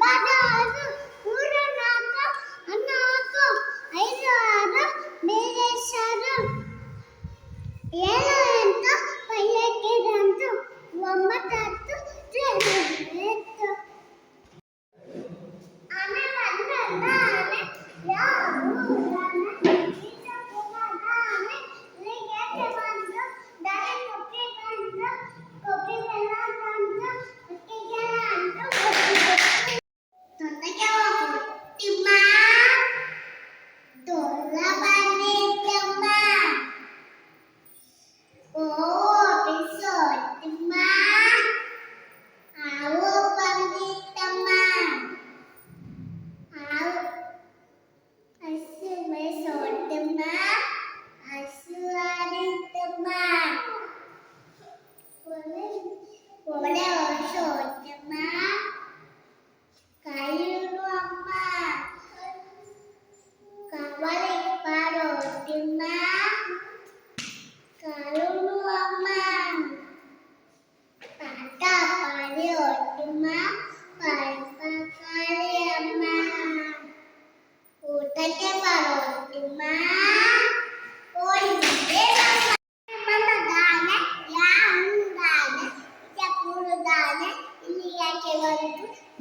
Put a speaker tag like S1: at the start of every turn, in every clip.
S1: ಬಾದಾರು ಮೂರ ನಾಲ್ಕ ಹನ್ನಾಲ್ಕು ಐದು ಆರು ಬೇರೆ ಸಾರು ಏಳು ಎಂಟು ಪೈಯಕ್ಕೆ ರಂದು ಒಂಬತ್ತು ಹತ್ತು ಎತ್ತು ಆನೆ ಬಂದ ಆನೆ ಯಾವ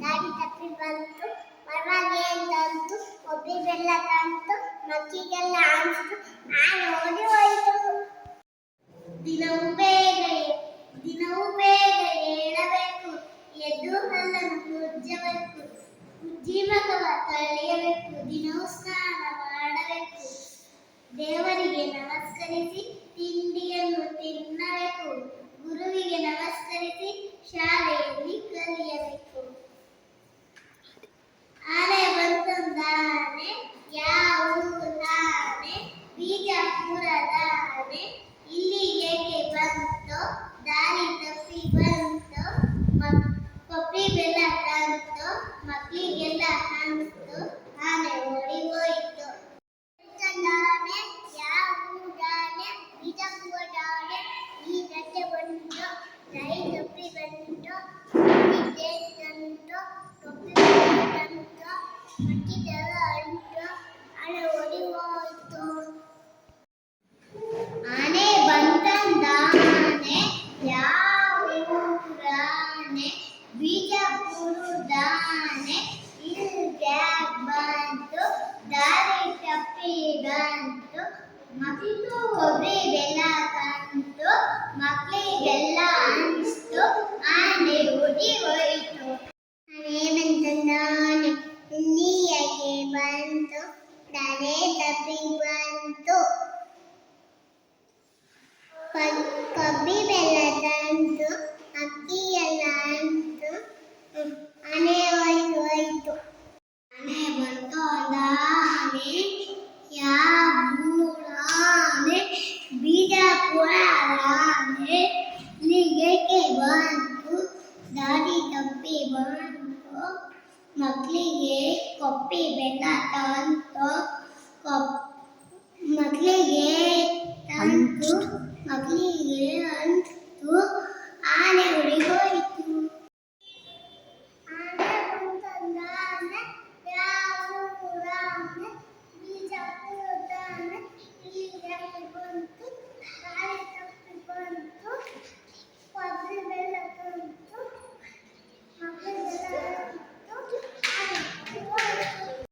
S1: ದಾರಿ ತಪ್ಪಿ ಬಂತು ಪರವಾಗಿಲ್ಲಂತೂ ಒಬ್ರಿಗೆಲ್ಲ ತಂತು ಮಕ್ಕಿಗೆಲ್ಲ ಅನಿಸ್ತು ಆನೆ ಓಡಿ ಹೋಯಿತು. ದಿನವೂ ಬೇಗ ಏಳಬೇಕು, ಎದ್ದು ಹಲ್ಲನ್ನು ಉಜ್ಜಬೇಕು, ಉಜ್ಜಿ ಮಗವ ತೊಳೆಯಬೇಕು, ದಿನವೂ ಸ್ನಾನ ಮಾಡಬೇಕು, ದೇವರಿಗೆ ನಮಸ್ಕರಿಸಿ ತಿಂಡಿಯನ್ನು ತಿನ್ನಬೇಕು, ಗುರುವಿಗೆ ನಮಸ್ಕರಿಸಿ ಶಾಲೆಯಲ್ಲಿ ಕಲಿಯಬೇಕು. ಆನೆ ಬಂತೊಂದಾನೆ ಯಾವುದಾನೆ ಬಿಜಾಪುರದಾನೆ, ಇಲ್ಲಿ ಏಕೆ ಬಂತು ದಾರಿ ತಪ್ಪಿ ಬಂತು, ಕೊಪ್ಪಿ ಬೆಲ್ಲ ತಂತು ಮಕ್ಕಳಿಗೆಲ್ಲ ಹಂತು ಆನೆ ಓಡಿ ಹೋಯಿತು. ಬಂತೊಂದಾನೆ ಯಾವುದಾನೆ ಬಿಜಾಪುರದಾನೆ, ಈ ಗಟ್ಟೆ ಬಂತು ದಾರಿ ತಪ್ಪಿ ಬಂತು, ತಂತು ಕೊಪ್ಪಿ ಬೆಲ್ಲ ತಂತು ಮಕ್ಕಿಗೆಲ್ಲ ಹಂತು ಆನೆ ಓಡಿ ಹೋಯಿತು. ಆನೆ ಬಂತಂದಾನೆ ಯಾವುದಾನೆ ಬಿಜಾಪುರದಾನೆ, ಇಲ್ಲಿಗೆ ಬಂತು ದಾರಿ ತಪ್ಪಿ ಬಂತು, ಕೊಬ್ಬರಿ ಬೆಲ್ಲ ತಂತು ಮಕ್ಕಳಿಗೆಲ್ಲ ಹಂಚಿತು ಆನೆ ಓಡಿ ಹೋಯಿತು. ಆನೆ ಬಂತಂದಾನೆ ಇಲ್ಲಿಗೆ ಬಂತು ದಾರಿ ತಪ್ಪಿ ಬಂತು, ಕೊಬ್ಬರಿ ಬೆಲ್ಲ ತಂತು ಅಕ್ಕಿಯೆಲ್ಲ ಅಂತು ಆನೆ ಹೋಯಿತು. ಆನೆ ಬಂತೊಂದಾನೆ ಯಾವುದಾನೆ ಬಿಜಾಪುರದಾನೆ, ಇಲ್ಲಿಗೆ ಬಂತು ದಾರಿ ತಪ್ಪಿ ಬಂತು, ಮಕ್ಕಳಿಗೆ ಕೊಬ್ಬರಿ ಬೆಲ್ಲ ತಂತು ಮಕ್ಕಳಿಗೆ ಹಂಚು